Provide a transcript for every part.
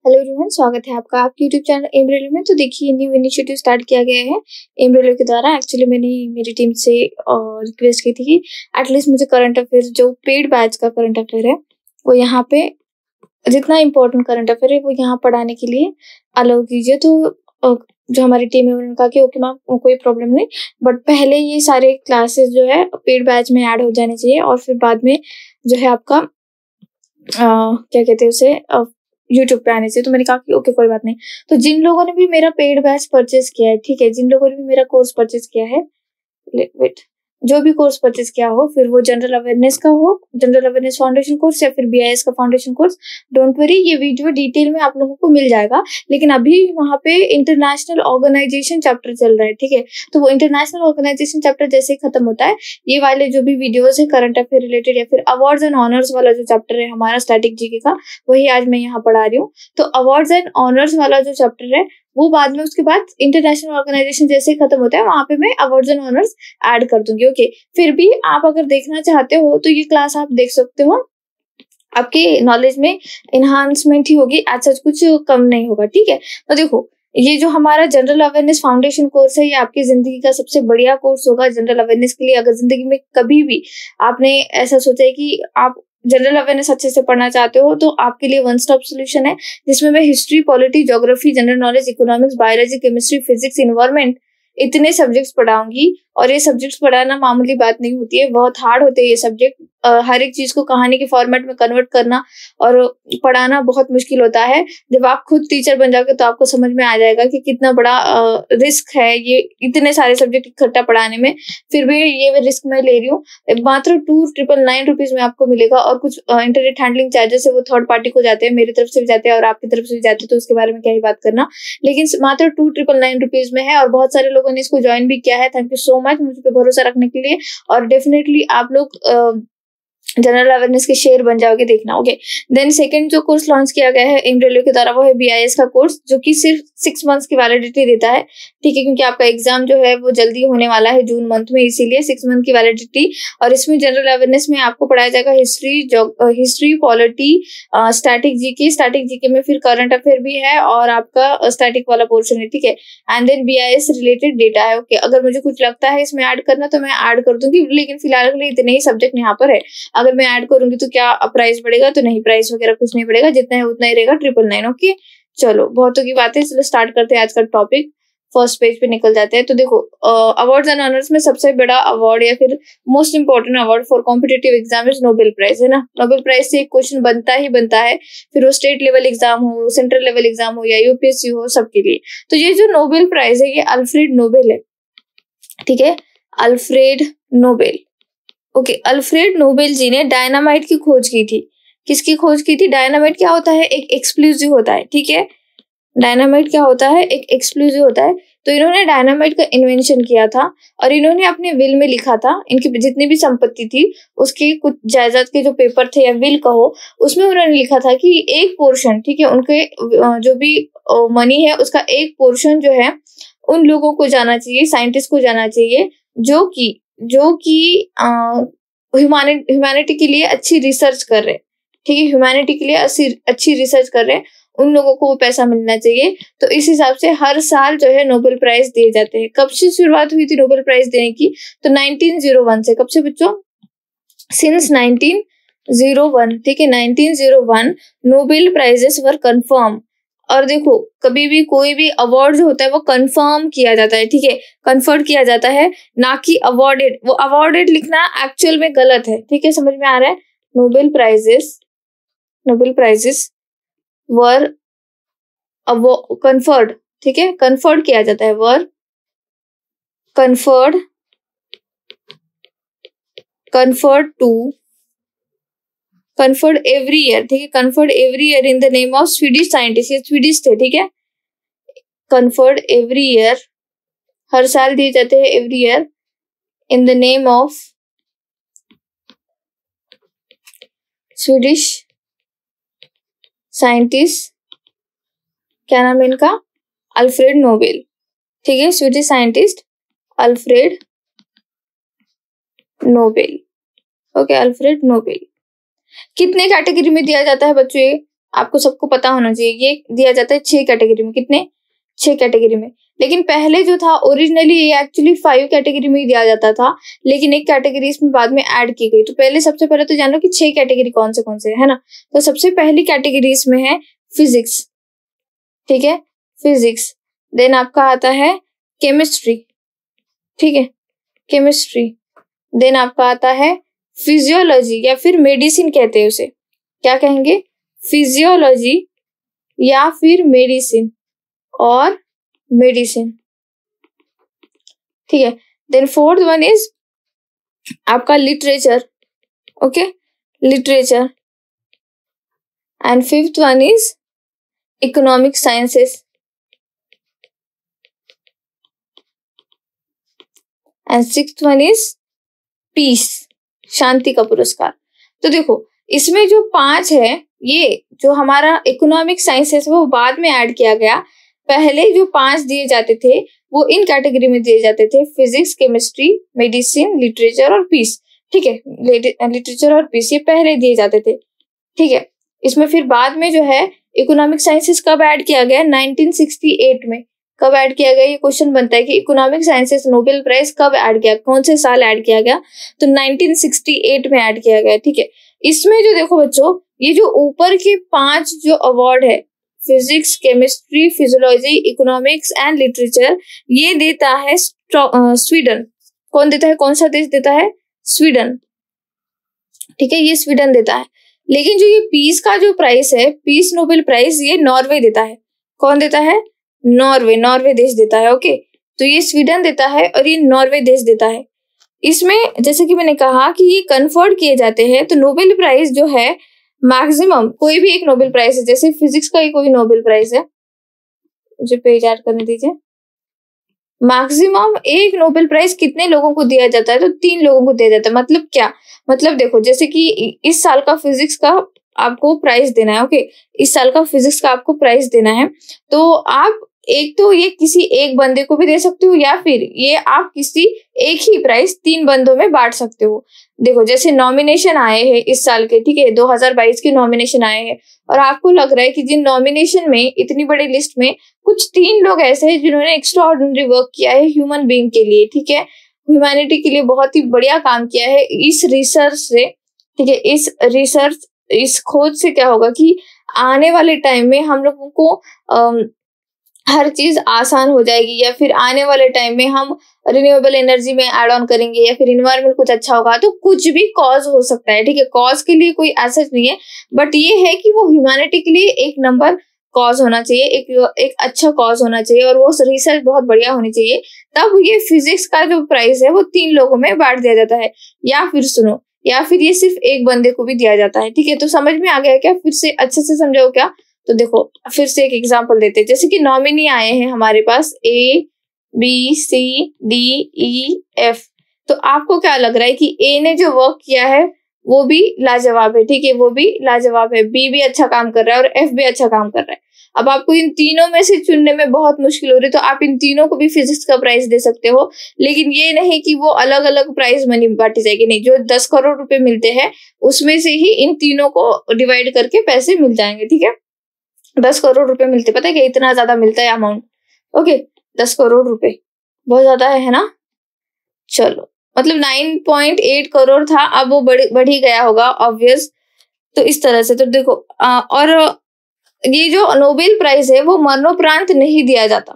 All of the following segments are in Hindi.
हेलो एवरीवन, स्वागत है आपका आपके यूट्यूब चैनल एम्ब्रेलो में। तो देखिए, न्यू इनिशिएटिव स्टार्ट किया गया है एम्ब्रेलो के द्वारा। एक्चुअली मैंने मेरी टीम से रिक्वेस्ट की थी कि एटलीस्ट मुझे करंट अफेयर, जो पेड बैच का करंट अफेयर है, वो यहाँ पे जितना इम्पोर्टेंट करंट अफेयर है वो यहाँ पढ़ाने के लिए अलाउ कीजिए। तो जो हमारी टीम है उन्होंने कहा कि ओके मैम, कोई प्रॉब्लम नहीं, बट पहले ये सारे क्लासेस जो है पेड बैच में ऐड हो जाने चाहिए और फिर बाद में जो है आपका क्या कहते हैं उसे, यूट्यूब पे आने से। तो मैंने कहा कि ओके कोई बात नहीं। तो जिन लोगों ने भी मेरा पेड बैच परचेज किया है, ठीक है, जिन लोगों ने भी मेरा कोर्स परचेज किया है, वेट, जो भी कोर्स परचेज किया हो, फिर वो जनरल अवेयरनेस का हो, जनरल अवेयरनेस फाउंडेशन कोर्स या फिर बीआईएस का फाउंडेशन कोर्स, डोंट वरी, ये वीडियो डिटेल में आप लोगों को मिल जाएगा। लेकिन अभी वहाँ पे इंटरनेशनल ऑर्गेनाइजेशन चैप्टर चल रहा है, ठीक है। तो वो इंटरनेशनल ऑर्गेनाइजेशन चैप्टर जैसे ही खत्म होता है, ये वाले जो भी वीडियोस है करंट अफेयर रिलेटेड या फिर अवार्ड्स एंड ऑनर्स वाला जो चैप्टर है हमारा स्टैटिक जीके का, वही आज मैं यहाँ पढ़ा रही हूँ। तो अवार्ड्स एंड ऑनर्स वाला जो चैप्टर है वो बाद में, उसके बाद इंटरनेशनल ऑर्गेनाइजेशन जैसे ही खत्म होता है वहां पे मैं अवार्ड्स एंड ऑनर्स ऐड कर दूंगी। ओके, फिर भी आप अगर देखना चाहते हो तो ये क्लास आप देख सकते हो, आपके नॉलेज में इन्हांसमेंट ही होगी, ऐसा कुछ कम नहीं होगा, ठीक है। तो देखो, ये जो हमारा जनरल अवेयरनेस फाउंडेशन कोर्स है, ये आपकी जिंदगी का सबसे बढ़िया कोर्स होगा जनरल अवेयरनेस के लिए। अगर जिंदगी में कभी भी आपने ऐसा सोचा है कि आप जनरल अवेयरनेस अच्छे से पढ़ना चाहते हो, तो आपके लिए वन स्टॉप सोल्यूशन है, जिसमें मैं history, polity, geography, general knowledge, economics, biology, chemistry, physics, environment, इतने सब्जेक्ट्स पढ़ाऊंगी। और ये सब्जेक्ट्स पढ़ाना मामूली बात नहीं होती है, बहुत हार्ड होते हैं ये सब्जेक्ट। हर एक चीज को कहानी के फॉर्मेट में कन्वर्ट करना और पढ़ाना बहुत मुश्किल होता है। जब आप खुद टीचर बन जाओगे तो आपको समझ में आ जाएगा कि कितना बड़ा रिस्क है ये इतने सारे सब्जेक्ट इकट्ठा पढ़ाने में। फिर भी ये रिस्क मैं ले रही हूँ। मात्र 2,999 रुपीज में आपको मिलेगा, और कुछ इंटरनेट हैंडलिंग चार्जेस है वो थर्ड पार्टी को जाते हैं, मेरी तरफ से भी जाते हैं और आपकी तरफ से भी जाते हैं, तो उसके बारे में क्या ही बात करना। लेकिन मात्र 2,999 रुपीज में है और बहुत सारे लोगों ने इसको ज्वाइन भी किया है। थैंक यू सो मच मुझ पे भरोसा रखने के लिए। और डेफिनेटली आप लोग जनरल अवेयरनेस के शेयर बन जाओगे, देखना। ओके, देन सेकंड जो कोर्स लॉन्च किया गया है एम्ब्रेलो के द्वारा, वो है बीआईएस का कोर्स, जो कि सिर्फ 6 मंथ्स की वैलिडिटी देता है, ठीक है, क्योंकि आपका एग्जाम जो है वो जल्दी होने वाला है जून मंथ में, इसीलिए 6 मंथ की वैलिडिटी। और इसमें जनरल अवेयरनेस में आपको पढ़ाया जाएगा हिस्ट्री, पॉलिटी, स्टैटिक जीके में फिर करंट अफेयर भी है और आपका स्टैटिक वाला पोर्शन है, ठीक है। And then BIS related data है। ओके, अगर मुझे कुछ लगता है इसमें ऐड करना तो मैं ऐड कर दूंगी, लेकिन फिलहाल के लिए इतने ही सब्जेक्ट यहाँ पर है। अगर मैं ऐड करूंगी तो क्या प्राइस बढ़ेगा? तो नहीं, प्राइस वगैरह कुछ नहीं बढ़ेगा, जितना है उतना ही रहेगा, 999। ओके, चलो बहुतों की बातें, चलो स्टार्ट करते हैं आज का टॉपिक। फर्स्ट पेज पे निकल जाते हैं। तो देखो, अवार्ड्स एंड ऑनर्स में सबसे बड़ा अवार्ड या फिर most important award for competitive exam is Nobel prize, है ना। नोबेल प्राइज से एक क्वेश्चन बनता ही बनता है, फिर वो स्टेट लेवल एग्जाम हो, सेंट्रल लेवल एग्जाम हो या यूपीएससी हो, सबके लिए। तो ये जो नोबेल प्राइज है ये अल्फ्रेड नोबेल है, ठीक है, Alfred Nobel. Okay, Alfred Nobel ji ने डायनामाइट की खोज की थी। किसकी खोज की थी? डायनामाइट क्या होता है? एक एक्सप्लोजिव होता है, ठीक है। डायनामाइट क्या होता है? एक एक्सप्लोजिव होता है। तो इन्होंने डायनामाइट का इन्वेंशन किया था और इन्होंने अपने विल में लिखा था, इनकी जितनी भी संपत्ति थी उसके कुछ जायदाद के जो पेपर थे या विल कहो, उसमें उन्होंने लिखा था कि एक पोर्शन, ठीक है, उनके जो भी मनी है उसका एक पोर्शन जो है उन लोगों को जाना चाहिए, साइंटिस्ट को जाना चाहिए, जो कि ह्यूमैनिटी के लिए अच्छी रिसर्च कर रहे हैं, ठीक है, ह्यूमैनिटी के लिए अच्छी रिसर्च कर रहे हैं, उन लोगों को वो पैसा मिलना चाहिए। तो इस हिसाब से हर साल जो है नोबेल प्राइज दिए जाते हैं। कब से शुरुआत हुई थी नोबेल प्राइज देने की? तो 1901 से। कब से बच्चों? सिंस 1901, ठीक है, 1901 नोबेल प्राइजेस वर कंफर्म। और देखो, कभी भी कोई भी अवार्ड जो होता है वो कंफर्म किया जाता है, ठीक है, कन्फर्ड किया जाता है, ना कि अवॉर्डेड। वो अवॉर्डेड लिखना एक्चुअल में गलत है, ठीक है, समझ में आ रहा है। नोबेल प्राइजेस वर कन्फर्ड, ठीक है, कन्फर्ड किया जाता है, वर कन्फर्ड एवरी ईयर, ठीक है, conferred every year in the name of Swedish scientist. ये स्वीडिश थे, ठीक है। कन्फर्ड एवरी ईयर, हर साल दिए जाते हैं, every year, in the name of Swedish scientist. क्या नाम है इनका? अल्फ्रेड नोबेल, ठीक है, Swedish scientist Alfred Nobel. Okay, Alfred Nobel. कितने कैटेगरी में दिया जाता है बच्चों? ये आपको सबको पता होना चाहिए। ये दिया जाता है 6 कैटेगरी में। कितने? 6 कैटेगरी में। लेकिन पहले जो था ओरिजिनली ये एक्चुअली 5 कैटेगरी में ही दिया जाता था, लेकिन एक कैटेगरी इसमें बाद में ऐड की गई। तो पहले सबसे पहले तो जान लो कि 6 कैटेगरी कौन से है ना। तो सबसे पहली कैटेगरी इसमें है फिजिक्स, ठीक है, फिजिक्स। देन आपका आता है केमिस्ट्री, ठीक है, केमिस्ट्री। देन आपका आता है फिजियोलॉजी या फिर मेडिसिन कहते हैं उसे, क्या कहेंगे? फिजियोलॉजी या फिर मेडिसिन और मेडिसिन, ठीक है। देन फोर्थ वन इज आपका literature, okay, literature. And fifth one is economic sciences and sixth one is peace, शांति का पुरस्कार। तो देखो इसमें जो 5 है, ये जो हमारा इकोनॉमिक साइंसेस वो बाद में ऐड किया गया। पहले जो 5 दिए जाते थे वो इन कैटेगरी में दिए जाते थे, फिजिक्स, केमिस्ट्री, मेडिसिन, लिटरेचर और पीस, ठीक है। लिटरेचर और पीस ये पहले दिए जाते थे, ठीक है। इसमें फिर बाद में जो है इकोनॉमिक साइंसेस कब ऐड किया गया? 1968 में। कब ऐड किया गया? ये क्वेश्चन बनता है कि इकोनॉमिक साइंसेस नोबेल प्राइज कब ऐड किया, कौन से साल ऐड किया गया? तो 1968 में ऐड किया गया, ठीक है। इसमें जो देखो बच्चों, ये जो ऊपर के 5 जो अवार्ड है, physics, chemistry, physiology, economics and literature, ये देता है स्वीडन। कौन देता है? कौन सा देश देता है? स्वीडन, ठीक है, ये स्वीडन देता है। लेकिन जो ये पीस का जो प्राइस है, पीस नोबेल प्राइज, ये नॉर्वे देता है। कौन देता है? नॉर्वे, नॉर्वे देश देता है, ओके। तो ये स्वीडन देता है और ये नॉर्वे देश देता है। इसमें जैसे कि मैंने कहा कि ये कन्फर्ड किए जाते हैं। तो नोबेल प्राइज जो है मैक्सिमम, कोई भी एक नोबेल प्राइज है, जैसे फिजिक्स का ही कोई नोबेल प्राइज है, मुझे पेज ऐड करने दीजिए। मैक्सिमम एक नोबेल प्राइज कितने लोगों को दिया जाता है? तो 3 लोगों को दिया जाता है। मतलब क्या? मतलब देखो, जैसे कि इस साल का फिजिक्स का आपको प्राइज देना है, ओके, इस साल का फिजिक्स का आपको प्राइज देना है, तो आप एक तो ये किसी एक बंदे को भी दे सकते हो, या फिर ये आप किसी एक ही प्राइज 3 बंदों में बांट सकते हो। देखो जैसे नॉमिनेशन आए हैं इस साल के, ठीक है, 2022 के नॉमिनेशन आए हैं, और आपको लग रहा है कि जिन नॉमिनेशन में, इतनी बड़ी लिस्ट में कुछ 3 लोग ऐसे हैं जिन्होंने एक्स्ट्रा ऑर्डिनरी वर्क किया है ह्यूमन बीइंग के लिए, ठीक है, ह्यूमैनिटी के लिए बहुत ही बढ़िया काम किया है इस रिसर्च से, ठीक है। इस रिसर्च, इस खोज से क्या होगा कि आने वाले टाइम में हम लोगों को हर चीज आसान हो जाएगी, या फिर आने वाले टाइम में हम रिन्यूएबल एनर्जी में ऐड ऑन करेंगे, या फिर इन्वायरमेंट कुछ अच्छा होगा। तो कुछ भी कॉज हो सकता है, ठीक है, कॉज के लिए कोई ऐसा नहीं है, बट ये है कि वो ह्यूमैनिटी के लिए एक नंबर कॉज होना चाहिए, एक अच्छा कॉज होना चाहिए, और वो रिसर्च बहुत बढ़िया होनी चाहिए। तब ये फिजिक्स का जो प्राइज है वो 3 लोगों में बांट दिया जाता है, या फिर सुनो, या फिर ये सिर्फ एक बंदे को भी दिया जाता है, ठीक है। तो समझ में आ गया क्या? फिर से अच्छे से समझाओ क्या? तो देखो फिर से एक एग्जांपल देते हैं। जैसे कि नॉमिनी आए हैं हमारे पास A, B, C, D, E, F। तो आपको क्या लग रहा है कि A ने जो वर्क किया है वो भी लाजवाब है, ठीक है, वो भी लाजवाब है, B भी अच्छा काम कर रहा है और F भी अच्छा काम कर रहा है। अब आपको इन तीनों में से चुनने में बहुत मुश्किल हो रही है, तो आप इन तीनों को भी फिजिक्स का प्राइज दे सकते हो, लेकिन ये नहीं कि वो अलग अलग प्राइज मनी बांटी जाएगी, नहीं। जो 10 करोड़ रुपए मिलते हैं उसमें से ही इन तीनों को डिवाइड करके पैसे मिल जाएंगे, ठीक है। 10 करोड़ रुपए मिलते, पता है क्या इतना ज्यादा मिलता है अमाउंट? ओके, 10 करोड़ रुपए बहुत ज्यादा है ना। चलो, मतलब 9.8 करोड़ था, अब वो बढ़ ही गया होगा ऑब्वियस। तो इस तरह से तो देखो और ये जो नोबेल प्राइज है वो मरणोपरांत नहीं दिया जाता,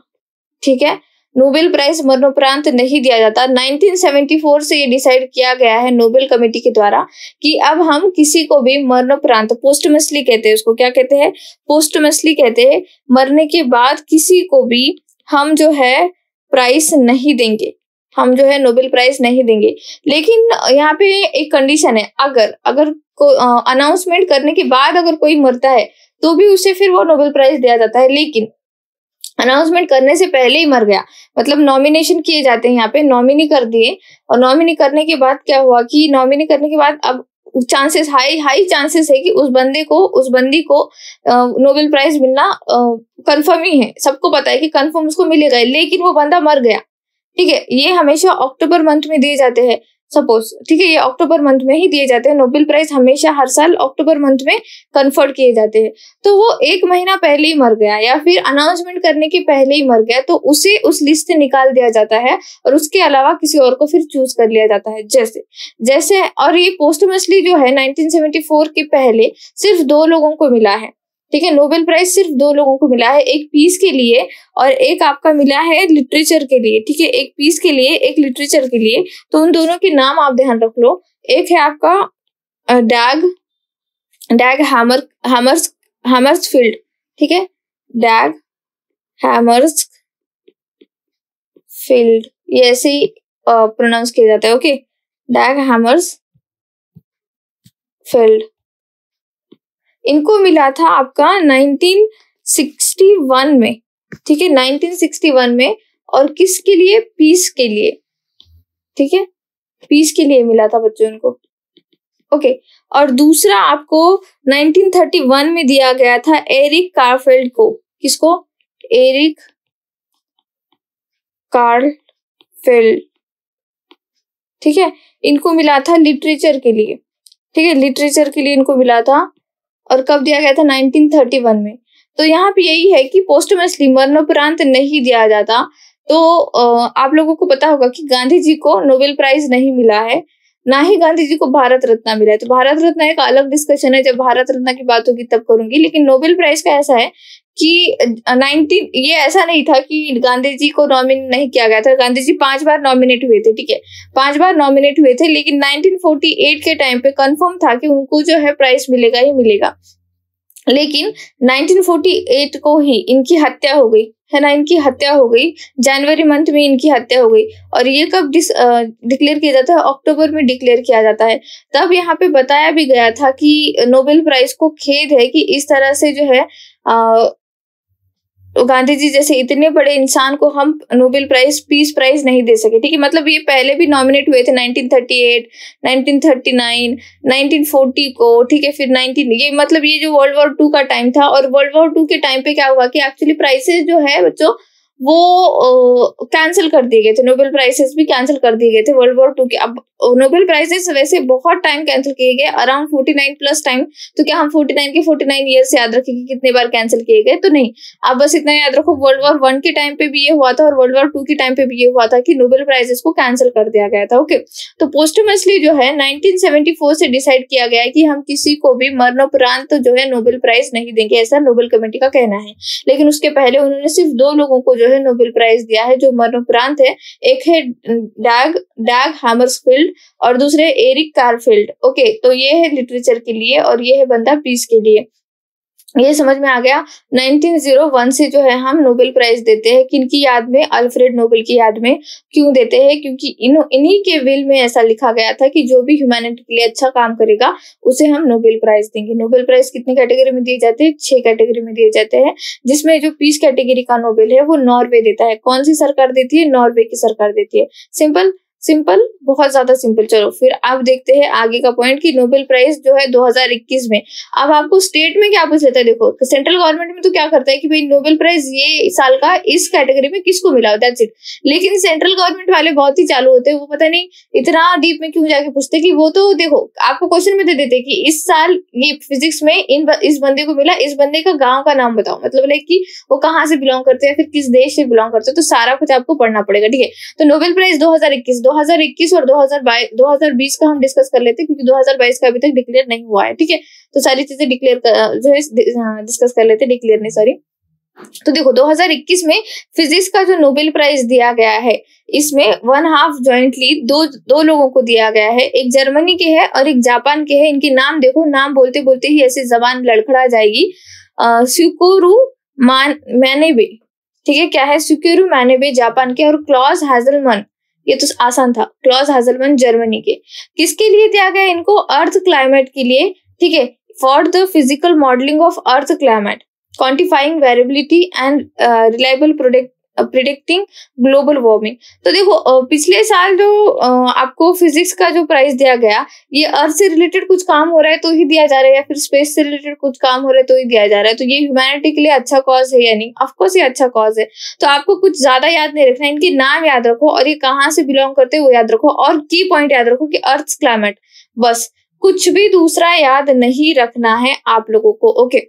ठीक है, नोबेल प्राइज मरणोपरांत नहीं दिया जाता। 1974 से ये डिसाइड किया गया है नोबेल कमेटी के द्वारा कि अब हम किसी को भी मरणोपरांत, पोस्टमसली कहते हैं उसको, क्या कहते हैं? पोस्टमसली कहते हैं। मरने के बाद किसी को भी हम जो है प्राइज नहीं देंगे, हम जो है नोबेल प्राइज नहीं देंगे। लेकिन यहाँ पे एक कंडीशन है, अगर अनाउंसमेंट करने के बाद अगर कोई मरता है तो भी उसे फिर वो नोबेल प्राइज दिया जाता है। लेकिन अनाउंसमेंट करने से पहले ही मर गया, मतलब नॉमिनेशन किए जाते हैं, यहाँ पे नॉमिनी कर दिए, और नॉमिनी करने के बाद क्या हुआ कि नॉमिनी करने के बाद अब चांसेस हाई चांसेस है कि उस बंदी को नोबेल प्राइज मिलना कंफर्म ही है, सबको पता है कि कंफर्म उसको मिलेगा, लेकिन वो बंदा मर गया, ठीक है। ये हमेशा अक्टूबर मंथ में दिए जाते हैं। सपोज, ठीक है, ये अक्टूबर मंथ में ही दिए जाते हैं। नोबेल प्राइज हमेशा हर साल अक्टूबर मंथ में कन्फर्ड किए जाते हैं। तो वो 1 महीना पहले ही मर गया या फिर अनाउंसमेंट करने के पहले ही मर गया, तो उसे उस लिस्ट से निकाल दिया जाता है और उसके अलावा किसी और को फिर चूज कर लिया जाता है। जैसे जैसे और ये पोस्टमसली जो है 1974 के पहले सिर्फ 2 लोगों को मिला है, ठीक है। नोबेल प्राइज सिर्फ 2 लोगों को मिला है, एक पीस के लिए और एक आपका मिला है लिटरेचर के लिए, ठीक है। एक पीस के लिए, एक लिटरेचर के लिए। तो उन दोनों के नाम आप ध्यान रख लो। एक है आपका डैग हैमर्सफील्ड, ठीक है, डैग हैमर्सफील्ड, ये ऐसे ही प्रोनाउंस किया जाता है, ओके, डैग हैमर्सफील्ड। इनको मिला था आपका 1961 में, ठीक है, 1961 में। और किसके लिए? पीस के लिए, ठीक है, पीस के लिए मिला था बच्चों इनको, ओके। और दूसरा आपको 1931 में दिया गया था एरिक कारफील्ड को। किसको? एरिक कारफील्ड, ठीक है। इनको मिला था लिटरेचर के लिए, ठीक है, लिटरेचर के लिए इनको मिला था। और कब दिया गया था? 1931 में। तो यहाँ पे यही है कि पोस्टमसली मरणोपरांत नहीं दिया जाता। तो आप लोगों को पता होगा कि गांधी जी को नोबेल प्राइज नहीं मिला है, ना ही गांधी जी को भारत रत्न मिला है। तो भारत रत्न एक अलग डिस्कशन है, जब भारत रत्न की बात होगी तब करूंगी। लेकिन नोबेल प्राइज का ऐसा है कि ये ऐसा नहीं था कि गांधी जी को नॉमिनेट नहीं किया गया था। गांधी जी 5 बार नॉमिनेट हुए थे, ठीक है, 5 बार नॉमिनेट हुए थे। लेकिन 1948 के टाइम पे कंफर्म था कि उनको जो है प्राइज मिलेगा ही मिलेगा। लेकिन 1948 को ही इनकी हत्या हो गई, है ना, इनकी हत्या हो गई। जनवरी मंथ में इनकी हत्या हो गई। और ये कब डिक्लेयर किया जाता है? अक्टूबर में डिक्लेयर किया जाता है। तब यहाँ पे बताया भी गया था कि नोबेल प्राइज को खेद है कि इस तरह से जो है गांधी जी जैसे इतने बड़े इंसान को हम नोबेल प्राइज, पीस प्राइज नहीं दे सके, ठीक है। मतलब ये पहले भी नॉमिनेट हुए थे 1938, 1939, 1940 को, ठीक है, फिर 19, ये मतलब ये जो वर्ल्ड वॉर 2 का टाइम था। और वर्ल्ड वॉर 2 के टाइम पे क्या हुआ कि एक्चुअली प्राइसेस जो है बच्चों वो कैंसिल कर दिए गए थे। नोबेल प्राइजेस भी कैंसिल कर दिए गए थे वर्ल्ड वॉर 2 के। अब नोबेल प्राइजेस वैसे बहुत टाइम कैंसिल किए गए, अराउंड 49 प्लस टाइम। तो क्या हम 49 के 49 ईयर्स याद रखेंगे कितने बार कैंसिल किए गए? तो नहीं, आप बस इतना याद रखो वर्ल्ड वॉर 1 के टाइम पे भी ये हुआ था और वर्ल्ड वॉर 2 के टाइम पे भी ये हुआ था कि नोबेल प्राइजेस को कैंसिल कर दिया गया था, ओके। तो पोस्टमसली जो है 1974 से डिसाइड किया गया है कि हम किसी को भी मरणोपरांत जो है नोबेल प्राइज नहीं देंगे, ऐसा नोबेल कमेटी का कहना है। लेकिन उसके पहले उन्होंने सिर्फ 2 लोगों को जो है नोबेल प्राइज दिया है जो मरणोपरांत है। एक है डैग हैमर्सफील्ड और दूसरे एरिक कारफील्ड, ओके। तो ये है लिटरेचर के लिए और ये है बंदा पीस के लिए। ये समझ में आ गया। 1901 से जो है हम नोबेल प्राइज देते हैं किनकी याद में? अल्फ्रेड नोबेल की याद में। क्यों देते हैं? क्योंकि इन्हीं के विल में ऐसा लिखा गया था कि जो भी ह्यूमैनिटी के लिए अच्छा काम करेगा उसे हम नोबेल प्राइज देंगे। नोबेल प्राइज कितनी कैटेगरी में दिए जाते हैं? 6 कैटेगरी में दिए जाते हैं, जिसमें जो पीस कैटेगरी का नोबेल है वो नॉर्वे देता है। कौन सी सरकार देती है? नॉर्वे की सरकार देती है। सिंपल, बहुत ज्यादा सिंपल। चलो फिर आप देखते हैं आगे का पॉइंट कि नोबेल प्राइज जो है 2021 में। अब आपको स्टेट में क्या पूछ लेता है? देखो सेंट्रल गवर्नमेंट में तो क्या करता है कि भाई नोबेल प्राइज ये साल का इस कैटेगरी में किसको मिला, दैट्स इट। लेकिन सेंट्रल गवर्नमेंट वाले बहुत ही चालू होते हैं, वो पता नहीं इतना डीप में क्यों जाके पूछते कि वो तो देखो आपको क्वेश्चन में दे देते कि इस साल ये फिजिक्स में इस बंदे को मिला, इस बंदे का गाँव का नाम बताओ, मतलब लाइक कि वो कहाँ से बिलोंग करते हैं, फिर किस देश से बिलोंग करते हैं, तो सारा कुछ आपको पढ़ना पड़ेगा, ठीक है। तो नोबेल प्राइज 2021 और 2020 का हम डिस्कस कर लेते हैं क्योंकि 2022 का अभी तक डिक्लेयर नहीं हुआ है, ठीक है। तो सारी चीजें डिक्लेयर जो है डिस्कस कर लेते हैं, डिक्लेयर नहीं सॉरी। तो देखो 2021 में फिजिक्स का जो नोबेल प्राइज दिया गया है इसमें 1/2 जॉइंटली दो लोगों को दिया गया है। एक जर्मनी के है और एक जापान के है। इनके नाम देखो, नाम बोलते बोलते ही ऐसे जबान लड़खड़ा जाएगी। सुकोरू मैनेबे, ठीक है, क्या है? सुकोरू मैनेबे जापान के और क्लॉस हैजलमन, ये तो आसान था, क्लॉस हैजलमन जर्मनी के। किसके लिए दिया गया इनको? अर्थ क्लाइमेट के लिए, ठीक है, for the physical modelling of earth climate, quantifying variability and reliable predicting global warming. तो देखो पिछले साल जो आपको फिजिक्स का जो प्राइज दिया गया, ये अर्थ से रिलेटेड कुछ काम हो रहा है तो ही दिया जा रहा है, या फिर स्पेस से रिलेटेड कुछ काम हो रहा है तो ही दिया जा रहा है। तो ये ह्यूमैनिटी के लिए अच्छा कॉज है या नहीं? ऑफकोर्स ये अच्छा कॉज है। तो आपको कुछ ज्यादा याद नहीं रखना, इनके नाम याद रखो और ये कहाँ से बिलोंग करते हैं वो याद रखो, और की पॉइंट याद रखो कि अर्थ क्लाइमेट, बस कुछ भी दूसरा याद नहीं रखना है आप लोगों को। ओके।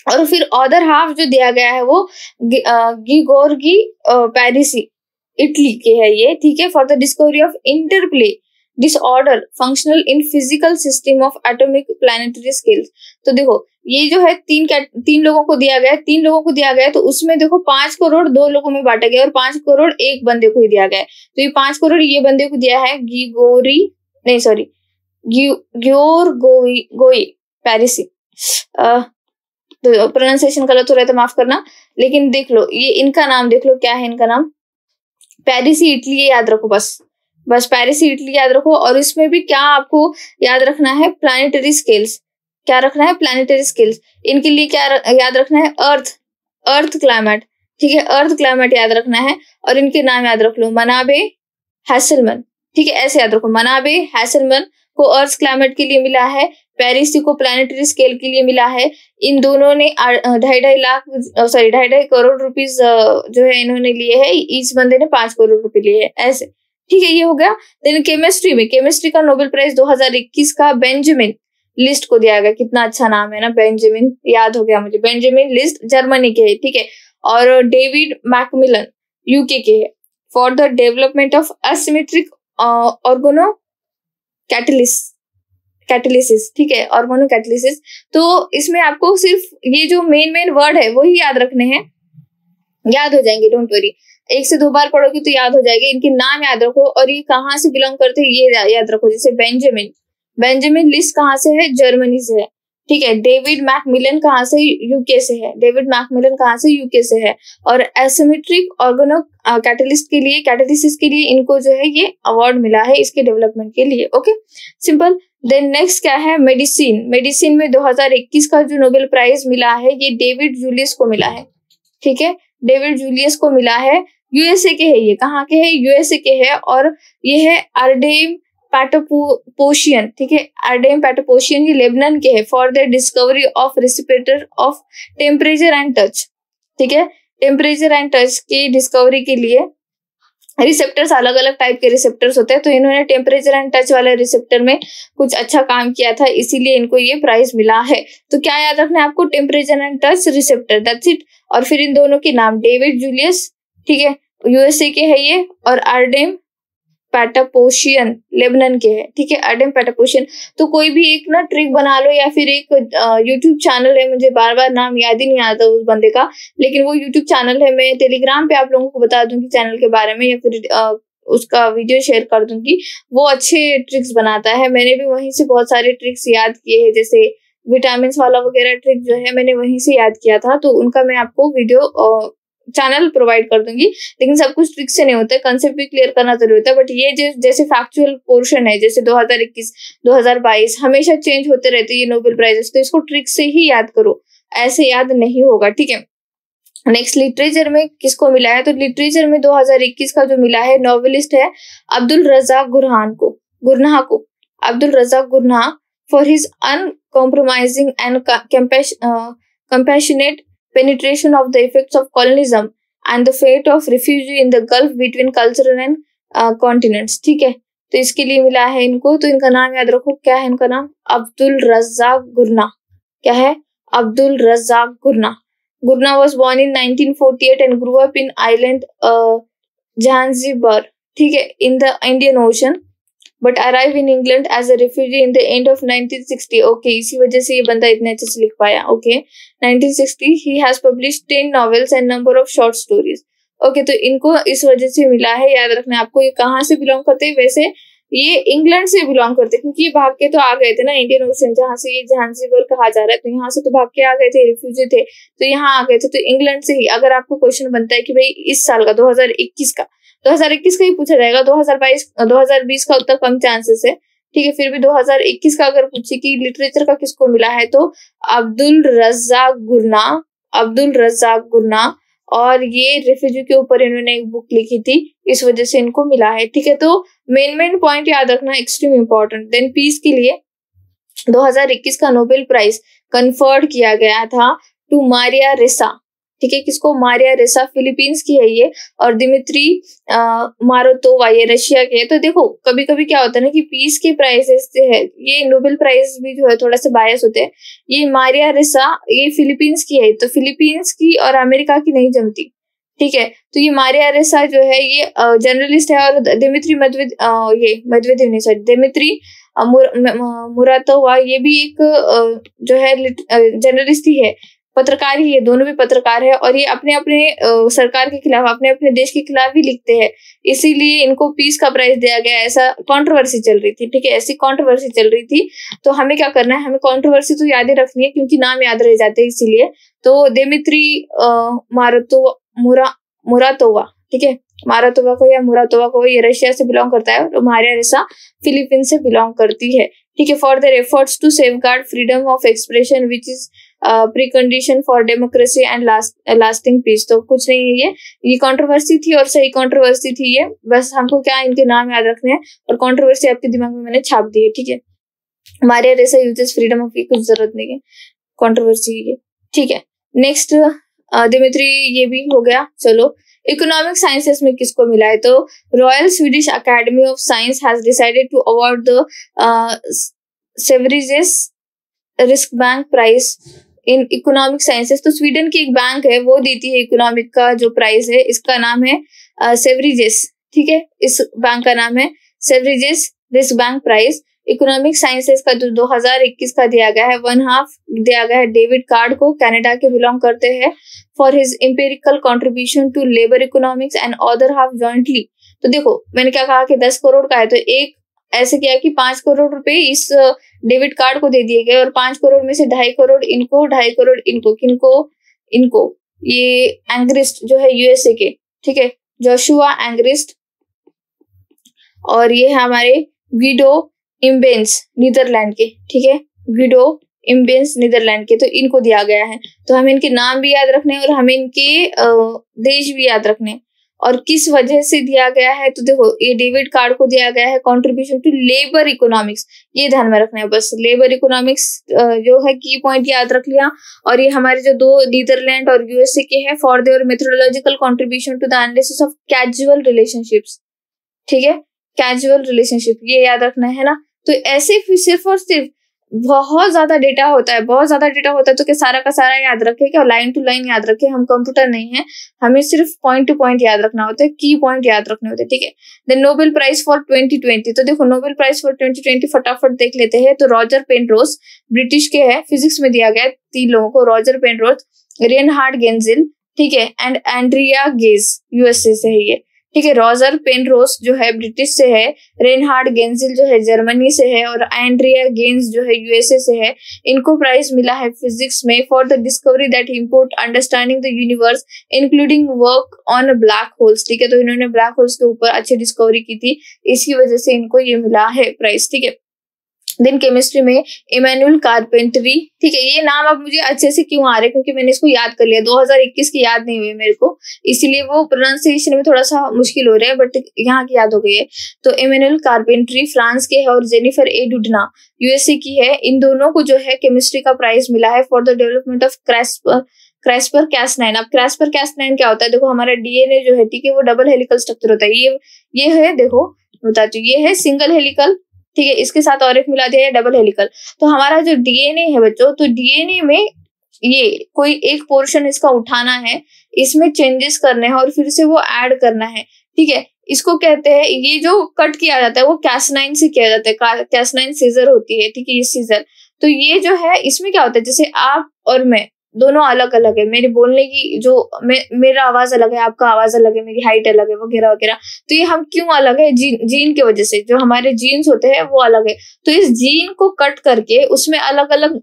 और फिर अदर हाफ जो दिया गया है वो गिगोर्गी पैरिसी, इटली के है ये, ठीक है। For the discovery of interplay disorder functional in physical system of atomic planetary scales. तो देखो ये जो है तीन लोगों को दिया गया है, 3 लोगों को दिया गया है, तो उसमें देखो 5 करोड़ 2 लोगों में बांटा गया और 5 करोड़ एक बंदे को ही दिया गया है। तो ये 5 करोड़ ये बंदे को दिया है गियोर्गोई पैरिसी। तो प्रोनाउंसिएशन गलत हो रहा है तो माफ करना, लेकिन देख लो ये इनका नाम देख लो, क्या है इनका नाम, पेरिसी इटली, ये याद रखो बस पेरिसी इटली याद रखो। और इसमें भी क्या आपको याद रखना है, प्लानिटरी स्केल्स, क्या रखना है, प्लानिटरी स्केल्स। इनके लिए क्या याद रखना है, अर्थ क्लाइमेट, ठीक है, अर्थ क्लाइमेट याद रखना है। और इनके नाम याद रख लो, मनाबे हैसेलमैन, ठीक है, ऐसे याद रखो, मनाबे हैसेलमैन को अर्थ क्लाइमेट के लिए मिला है, पेरिसी को प्लानिटरी स्केल के लिए मिला है। इन दोनों ने 2.5 करोड़ रुपीस जो है इन्होंने लिए है, इस बंदे ने 5 करोड़ रुपए लिए है, ऐसे, ठीक है, ये हो गया। देन केमिस्ट्री का नोबेल प्राइज 2021 का बेंजामिन लिस्ट को दिया गया। कितना अच्छा नाम है ना, बेंजामिन, याद हो गया मुझे, बेंजामिन लिस्ट जर्मनी के है, ठीक है। और डेविड मैकमिलन यूके के है, for the development of asymmetric organocatalysis, ठीक है, ऑर्गेनो कैटेलिसिस। तो इसमें आपको सिर्फ ये जो मेन वर्ड है वही याद रखने हैं, याद हो जाएंगे, डोंट वरी। 1 से 2 बार पढ़ोगे तो याद हो जाएगा। इनके नाम याद रखो और ये कहाँ से बिलोंग करते हैं ये याद रखो। जैसे बेंजामिन लिस्ट कहाँ से है, जर्मनी से है, ठीक है। डेविड मैकमिलन कहाँ से, यूके से है, यूके से है। और एसिमेट्रिक ऑर्गेनो कैटेलिसिस के लिए इनको जो है ये अवार्ड मिला है इसके डेवलपमेंट के लिए। Okay, simple. देन नेक्स्ट क्या है, मेडिसिन में 2021 का जो नोबेल प्राइज मिला है ये डेविड जूलियस को मिला है, ठीक है, डेविड जूलियस को मिला है। यूएसए के है, ये कहाँ के है, यूएसए के है। और ये है आर्डेम पैटापोशियन, ठीक है, आर्डेम पैटापोशियन, ये लेबनान के है, for the discovery of receptor of temperature and touch, ठीक है, टेम्परेचर एंड टच की डिस्कवरी के लिए रिसेप्टर्स, अलग अलग टाइप के रिसेप्टर्स होते हैं, तो इन्होंने टेम्परेचर एंड टच वाले रिसेप्टर में कुछ अच्छा काम किया था, इसीलिए इनको ये प्राइज मिला है। तो क्या याद रखना है आपको, temperature and touch receptor, that's it. और फिर इन दोनों के नाम, डेविड जूलियस, ठीक है, यूएसए के है ये, और आर्डेम पैटापोशियन लेबनान के है, ठीक है, आर्डेम पैटापोशियन। तो कोई भी एक ना ट्रिक बना लो, या फिर एक यूट्यूब चैनल है, मुझे बार बार नाम याद ही नहीं आता उस बंदे का, लेकिन वो यूट्यूब चैनल है, मैं टेलीग्राम पे आप लोगों को बता दूंगी चैनल के बारे में, या फिर उसका वीडियो शेयर कर दूंगी। वो अच्छे ट्रिक्स बनाता है, मैंने भी वहीं से बहुत सारे ट्रिक्स याद किए हैं, जैसे विटामिन वाला वगैरह ट्रिक जो है मैंने वहीं से याद किया था, तो उनका मैं आपको वीडियो चैनल प्रोवाइड कर दूंगी। लेकिन सब कुछ ट्रिक से नहीं होता है, कंसेप्ट भी क्लियर करना जरूरी होता है। बट ये जैसे फैक्चुअल पोर्शन है, जैसे 2021 2022 हमेशा चेंज होते रहते हैं ये नोबेल प्राइजेस, तो इसको ट्रिक से ही याद करो, ऐसे याद नहीं होगा, ठीक है। नेक्स्ट लिटरेचर में किसको मिला है, तो लिटरेचर में 2021 का जो मिला है नॉवेलिस्ट है अब्दुल रज़ाक गुरनाह को Abdul Razak Gurnah, for his uncompromising and compassionate penetration of the effects of colonialism and the fate of refugee in the gulf between cultural and continents, ठीक है। तो इसके लिए मिला है इनको, तो इनका नाम याद रखो, क्या है इनका नाम, अब्दुल रज़ाक गुरनाह, क्या है, Abdul Razak Gurnah was born in 1948 and grew up in island Zanzibar, ठीक है, in the Indian Ocean, but arrived in England as a refugee in the end of 1960. Okay, इसी वजह से ये बंदा इतने अच्छे से लिख पाया। Okay, 1960 he has published 10 novels and number of short stories. Okay, तो इनको इस वजह से मिला है, याद रखना है आपको। ये कहाँ से बिलोंग करते हैं, वैसे ये इंग्लैंड से बिलोंग करते हैं, क्योंकि ये भाग के तो आ गए थे ना इंडियन ओशन, जहाँ से ये ज़ांज़ीबार कहा जा रहा है, तो यहाँ से तो भाग के आ गए थे, रिफ्यूजी थे, तो यहाँ आ गए थे, तो इंग्लैंड से ही। अगर आपको क्वेश्चन बनता है कि भाई इस साल का 2021 का ही पूछा जाएगा, 2020 का उतना कम चांसेस है, ठीक है। फिर भी 2021 का अगर पूछे कि लिटरेचर का किसको मिला है, तो अब्दुल रज़ाक गुरनाह और ये रेफ्यूजी के ऊपर इन्होंने एक बुक लिखी थी, इस वजह से इनको मिला है। ठीक है, तो मेन पॉइंट याद रखना एक्सट्रीम इंपॉर्टेंट। देन पीस के लिए 2021 का नोबेल प्राइज कन्फर्ड किया गया था टू मारिया रेसा। ठीक है, किसको? मारिया रेसा, फिलीपींस की है ये, और दिमित्री मारोतोवा ये रशिया के है। तो देखो कभी कभी क्या होता है ना कि पीस के प्राइजेस से है, ये नोबेल प्राइज भी जो है थोड़ा सा बायस होते हैं। ये मारिया रेसा ये फिलीपींस की है, तो फिलीपींस की और अमेरिका की नहीं जमती। ठीक है, तो ये मारिया रेसा जो है ये जर्नलिस्ट है, और दिमित्री मेदवेदेव नहीं सॉरी दिमित्री मुरातोवा ये भी एक जो है जर्नलिस्ट ही है, पत्रकार ही है, दोनों भी पत्रकार है, और ये अपने अपने सरकार के खिलाफ, अपने अपने देश के खिलाफ भी लिखते हैं, इसीलिए इनको पीस का प्राइज दिया गया। ऐसा कंट्रोवर्सी चल रही थी। ठीक है, ऐसी कंट्रोवर्सी चल रही थी, तो हमें क्या करना है, हमें कंट्रोवर्सी तो याद ही रखनी है क्योंकि नाम याद रह जाते हैं इसीलिए। तो दिमित्री मुरातोवा, ठीक है, मारातोवा को या मुरातोवा को, ये रशिया से बिलोंग करता है, और मारिया रेसा फिलीपीन से बिलोंग करती है। ठीक है, for their efforts to safeguard freedom of expression which is precondition for democracy and lasting peace. तो कुछ नहीं है, ये कंट्रोवर्सी थी और सही कंट्रोवर्सी थी ये, बस हमको क्या इनके नाम याद रखने हैं, और कंट्रोवर्सी आपके दिमाग में मैंने छाप दी है। ठीक है, मारिया रेसा यूजेस फ्रीडम ऑफ, कुछ जरूरत नहीं है, कंट्रोवर्सी है। ठीक है, नेक्स्ट दिमित्री ये भी हो गया। चलो इकोनॉमिक साइंसेस में किसको मिला है, तो Royal Swedish Academy of Science has decided to award the Sveriges Riksbank prize in economic sciences. तो स्वीडन की एक बैंक है, वो देती है इकोनॉमिक का जो प्राइज है, इसका नाम है सेवरिजेस। ठीक है, इस बैंक का नाम है Sveriges Riksbank prize. Economic sciences का जो 2021 का दिया गया है, 1/2 दिया गया है डेविड कार्ड को, कनाडा के बिलोंग करते हैं, for his empirical contribution to labour economics and other half jointly. तो देखो मैंने क्या कहा कि 10 करोड़ का है, तो एक ऐसे किया कि 5 करोड़ रुपए इस डेविड कार्ड को दे दिए गए, और 5 करोड़ में से 2.5 करोड़ इनको, 2.5 करोड़ इनको, किनको? इनको, ये एंग्रिस्ट जो है यूएसए के, ठीक है, जोशुआ एंग्रिस्ट, और ये है हमारे ग्विडो इम्बेंस नीदरलैंड के। ठीक है, ग्विडो इम्बेंस नीदरलैंड के, तो इनको दिया गया है। तो हमें इनके नाम भी याद रखने हैं और हमें इनके देश भी याद रखने हैं, और किस वजह से दिया गया है। तो देखो ये डेविड कार्ड को दिया गया है कंट्रीब्यूशन टू लेबर इकोनॉमिक्स, ये ध्यान में रखना है बस। लेबर इकोनॉमिक्स जो है की पॉइंट याद रख लिया, और ये हमारे जो 2 नीदरलैंड और यूएसए के हैं, for their methodological contribution to the analysis of casual relationships. ठीक है, कैजुअल रिलेशनशिप ये याद रखना है ना। तो ऐसे सिर्फ और सिर्फ बहुत ज्यादा डेटा होता है, बहुत ज्यादा डेटा होता है, तो क्या सारा का सारा याद रखे क्या, लाइन टू लाइन याद रखे? हम कंप्यूटर नहीं है, हमें सिर्फ पॉइंट टू पॉइंट याद रखना होता है, की पॉइंट याद रखने होते हैं। ठीक है, देन नोबेल प्राइज फॉर 2020। तो देखो नोबेल प्राइज फॉर 2020 फटाफट देख लेते हैं। तो रॉजर पेनरोज ब्रिटिश के है, फिजिक्स में दिया गया है 3 लोगों को, रॉजर पेनरोज, रेनहार्ड गेंजिल, ठीक है, एंड एंड्रिया गेज, यूएसए से है ये। ठीक है, रॉजर पेनरोज जो है ब्रिटिश से है, रेनहार्ड गेंजिल जो है जर्मनी से है, और एंड्रिया गेंज जो है यूएसए से है। इनको प्राइज मिला है फिजिक्स में for the discovery that import understanding the universe including work on black holes. ठीक है, तो इन्होंने ब्लैक होल्स के ऊपर अच्छी डिस्कवरी की थी, इसी वजह से इनको ये मिला है प्राइज। ठीक है, देन केमिस्ट्री में इमैनुअल कारपेंटरी। ठीक है, ये नाम अब मुझे अच्छे से क्यों आ रहे हैं, क्योंकि मैंने इसको याद कर लिया, 2021 की याद नहीं हुई मेरे को, इसीलिए वो प्रोनाउंसिएशन में थोड़ा सा मुश्किल हो रहा है, बट यहाँ की याद हो गई है। तो इमैनुअल कारपेंटरी फ्रांस के है, और जेनिफर ए डुडना यूएसए की है। इन दोनों को जो है केमिस्ट्री का प्राइज मिला है फॉर द डेवलपमेंट ऑफ क्राइस्पर कैस9। अब क्राइस्पर कैस9 क्या होता है, देखो हमारा डीएनए जो है, ठीक है, वो डबल हेलिकल स्ट्रक्चर होता है। ये है, देखो बताती हूँ, ये है सिंगल हेलिकल, ठीक है, इसके साथ और एक मिला दिया है डबल हेलिकल। तो हमारा जो डीएनए है बच्चों, तो डीएनए में ये कोई एक पोर्शन इसका उठाना है, इसमें चेंजेस करने हैं, और फिर से वो ऐड करना है। ठीक है, इसको कहते हैं, ये जो कट किया जाता है वो कैस9 से किया जाता है, कैस9 सीजर होती है। ठीक है, ये सीजर, तो ये जो है इसमें क्या होता है, जैसे आप और मैं दोनों अलग अलग है, मेरे बोलने की जो मेरा आवाज अलग है, आपका आवाज अलग है, मेरी हाइट अलग है, वगैरह वगैरह। तो ये हम क्यों अलग है, जीन की वजह से, जो हमारे जीन्स होते हैं वो अलग है। तो इस जीन को कट करके उसमें अलग अलग,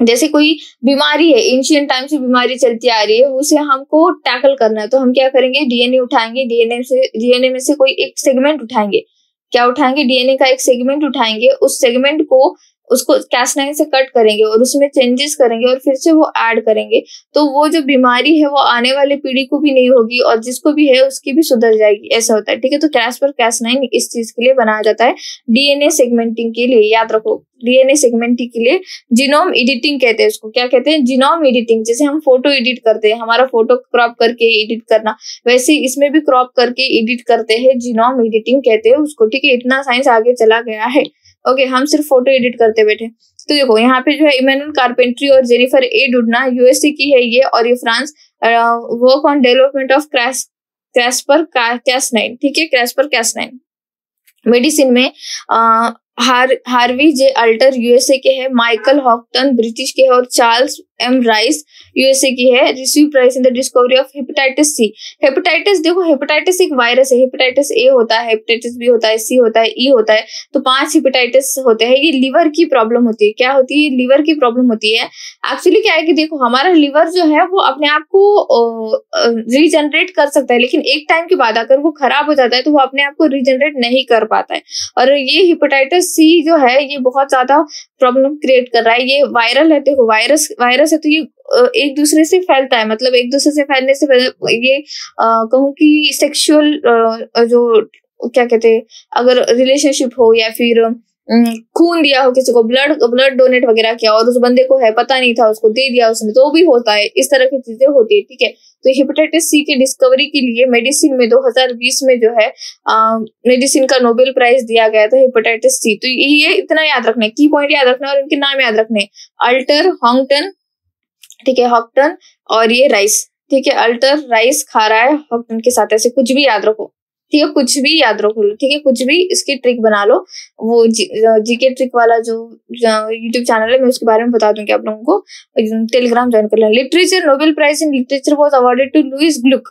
जैसे कोई बीमारी है, एंशिएंट टाइम से बीमारी चलती आ रही है, उसे हमको टैकल करना है, तो हम क्या करेंगे, डीएनए उठाएंगे, डीएनए में से कोई एक सेगमेंट उठाएंगे। क्या उठाएंगे, डीएनए का एक सेगमेंट उठाएंगे, उस सेगमेंट को उसको Cas9 से कट करेंगे और उसमें चेंजेस करेंगे और फिर से वो ऐड करेंगे, तो वो जो बीमारी है वो आने वाली पीढ़ी को भी नहीं होगी और जिसको भी है उसकी भी सुधर जाएगी, ऐसा होता है। ठीक है, तो CRISPR-Cas9 इस चीज के लिए बनाया जाता है, डीएनए सेगमेंटिंग के लिए। याद रखो, डीएनए सेगमेंटिंग के लिए। जीनोम एडिटिंग कहते हैं उसको। क्या कहते हैं? Genome editing. जैसे हम फोटो एडिट करते हैं, हमारा फोटो क्रॉप करके एडिट करना, वैसे इसमें भी क्रॉप करके एडिट करते हैं, जीनोम एडिटिंग कहते हैं उसको। ठीक है, इतना साइंस आगे चला गया है। ओके, हम सिर्फ फोटो एडिट करते बैठे। तो देखो यहाँ पे जो है इमैनुअल कारपेंट्री और जेनिफर ए डुडना, यूएसए की है ये, और ये France, work on development of CRISPR-Cas9। ठीक है, CRISPR-Cas9 मेडिसिन में। हार्वी जे अल्टर यूएसए के है, माइकल हॉक्टन ब्रिटिश के है और चार्ल्स एम राइस यूएसए की है। Receive prize in the discovery of hepatitis C. Hepatitis, देखो हेपेटाइटिस एक वायरस है। हेपेटाइटिस ए होता है, हेपेटाइटिस बी होता है, सी होता है, ई होता है, तो 5 हेपेटाइटिस होते हैं। ये लिवर की प्रॉब्लम होती है। क्या होती है? लिवर की प्रॉब्लम होती है। एक्चुअली क्या है कि देखो हमारा लिवर जो है वो अपने आप को रीजनरेट कर सकता है, लेकिन एक टाइम के बाद अगर वो खराब हो जाता है तो वो अपने आप को रीजनरेट नहीं कर पाता है। और ये हेपेटाइटिस सी जो है ये बहुत ज्यादा प्रॉब्लम क्रिएट कर रहा है। ये वायरल है। देखो वायरस है तो ये एक दूसरे से फैलता है, मतलब एक दूसरे से फैलने से ये कहूँ कि सेक्सुअल जो क्या कहते हैं, अगर रिलेशनशिप हो या फिर खून दिया हो किसी को, ब्लड डोनेट वगैरह किया और उस बंदे को है पता नहीं था, उसको दे दिया उसने, तो भी होता है। इस तरह की चीजें होती है। ठीक है, तो हेपेटाइटिस सी की डिस्कवरी के लिए मेडिसिन में 2020 में जो है मेडिसिन का नोबेल प्राइज दिया गया था हेपेटाइटिस सी। तो ये इतना याद रखना है, की पॉइंट याद रखना है और इनके नाम याद रखने, अल्टर हॉक्टन। ठीक है, हॉक्टन और ये राइस। ठीक है, अल्टर राइस खा रहा है हॉक्टन के साथ, ऐसे कुछ भी याद रखो। ठीक है, कुछ भी याद रखो। ठीक है, कुछ भी इसकी ट्रिक बना लो। वो जीके ट्रिक वाला जो यूट्यूब चैनल है, मैं उसके बारे में बता दूंगी आप लोगों को। टेलीग्राम ज्वाइन कर लेना। Literature, Nobel prize in literature was awarded to Louise Gluck.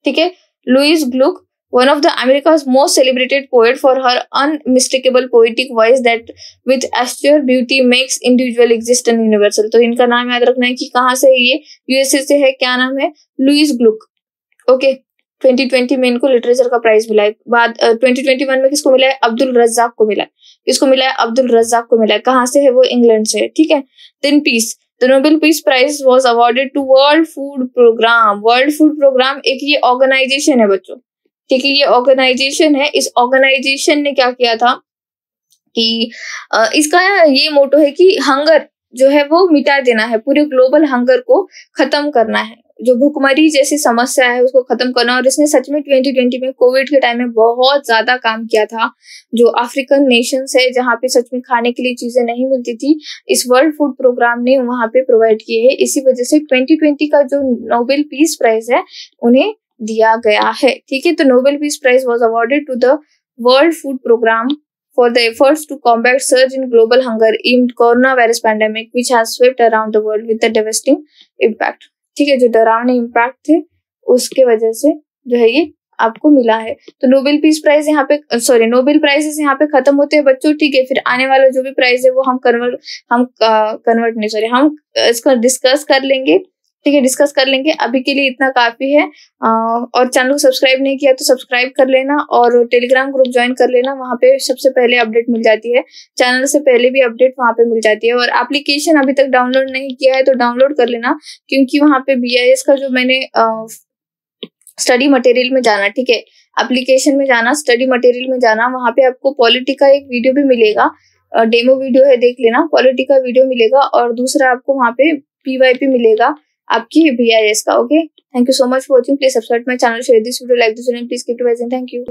ठीक है, Louise Gluck, one of the America's most celebrated poet for her unmistakable poetic voice that with austere beauty makes individual exist and universal। तो इनका नाम याद रखना है कि कहाँ से है ये, यूएसए से है। क्या नाम है? लुइस ग्लुक। ओके, 2020 में इनको लिटरेचर का प्राइज मिला है। बाद 2021 में किसको मिला है? अब्दुल रज्जाक को मिला है। किसको मिला है? अब्दुल रज्जाक को मिला है। कहाँ से है वो? इंग्लैंड से। ठीक है, then peace, the Nobel peace prize was awarded to World Food Programme. World Food Programme एक ये ऑर्गेनाइजेशन है बच्चों। ठीक है, ये ऑर्गेनाइजेशन है। इस ऑर्गेनाइजेशन ने क्या किया था कि इसका ये मोटो है कि हंगर जो है वो मिटा देना है, पूरे ग्लोबल हंगर को खत्म करना है, जो भूखमरी जैसी समस्या है उसको खत्म करना। और इसने सच में 2020 में कोविड के टाइम में बहुत ज्यादा काम किया था। जो अफ्रीकन नेशंस है जहाँ पे सच में खाने के लिए चीजें नहीं मिलती थी, इस वर्ल्ड फूड प्रोग्राम ने वहां पे प्रोवाइड किए है। इसी वजह से 2020 का जो नोबेल पीस प्राइज है उन्हें दिया गया है। ठीक है, तो Nobel peace prize was awarded to the World Food Programme for the efforts to combat surge in global hunger in corona virus pandemic which has swept around the world with the devastating impact. ठीक है, जो डरावने इम्पैक्ट थे उसके वजह से जो है ये आपको मिला है। तो नोबेल पीस प्राइज यहाँ पे नोबेल प्राइजेस यहाँ पे खत्म होते हैं बच्चों। ठीक है, फिर आने वाला जो भी प्राइज है वो हम इसको डिस्कस कर लेंगे। ठीक है, डिस्कस कर लेंगे। अभी के लिए इतना काफी है। और चैनल को सब्सक्राइब नहीं किया तो सब्सक्राइब कर लेना और टेलीग्राम ग्रुप ज्वाइन कर लेना। वहां पे सबसे पहले अपडेट मिल जाती है, चैनल से पहले भी अपडेट वहां पे मिल जाती है। और एप्लीकेशन अभी तक डाउनलोड नहीं किया है तो डाउनलोड कर लेना, क्योंकि वहां पे BIS का जो मैंने स्टडी मटेरियल में जाना। ठीक है, एप्लीकेशन में जाना, स्टडी मटेरियल में जाना, वहां पे आपको पॉलिटी का एक वीडियो भी मिलेगा, डेमो वीडियो है, देख लेना। पॉलिटी का वीडियो मिलेगा और दूसरा आपको वहां पे PYP मिलेगा आपकी BIS का। Okay, thank you so much for watching. Please subscribe my channel, share this video, like this video, please keep revising. Thank you.